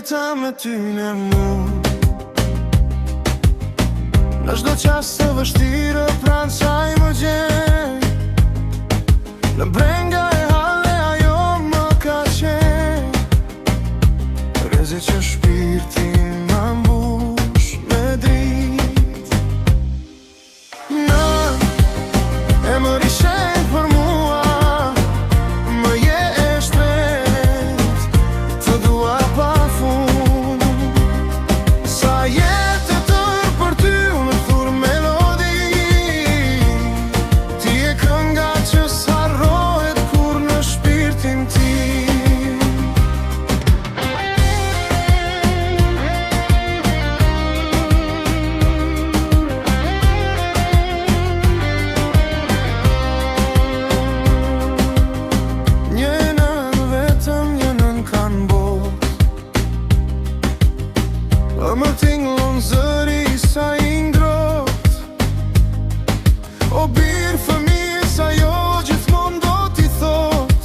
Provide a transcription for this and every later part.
jeta me ty në mu. Në çdo qast të vështirë pranë saj më gjej. Në brenga e hale ajo më ka qej. Rezi që shpirtin më mbush me drit. Në e më rishen për mua, më je e shtret, të dua pa fund. Sa jetë të tërë për ty unë thur melodi. Ti e kënga që s'harrohet kur në shpirtin tim. Njënën vetëm njënën kanë bot. Më tinglon zëri sa i ngrot. O birë fëmijës ajo gjithmon do t'i thot.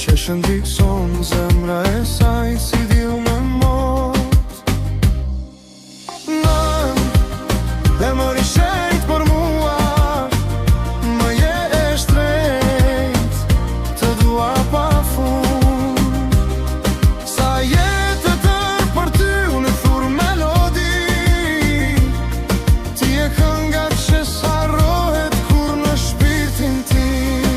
Që shëndikson zemra e saj si dill me mot. Nën e më rishenjt për mua, më je e shtrejt, të dua pa fund. Sa jetë të tërë për ty unë thur melodi. Ti e kënga që s'harrohet kur në shpirtin tim.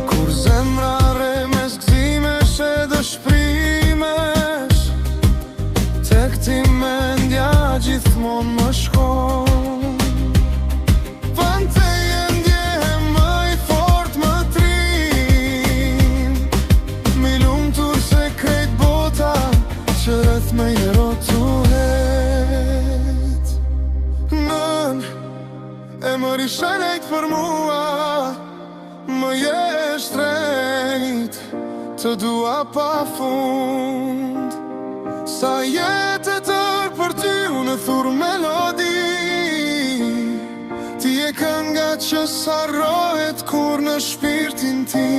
Kur zemra re mes gëzimesh e dëshprimesh, tek ti mendja gjithmon më shkon. Van teje ndjehem më i fort më trim. Mi lumtur se krejt bota që rreth me i rotuhet. Nën e më rishenjt për mua, më je e shtrejt, të dua pa fund. Sa jetë e tërë për ty unë thur melodi. Ti e kënga që s'harrohet kur në shpirtin tim.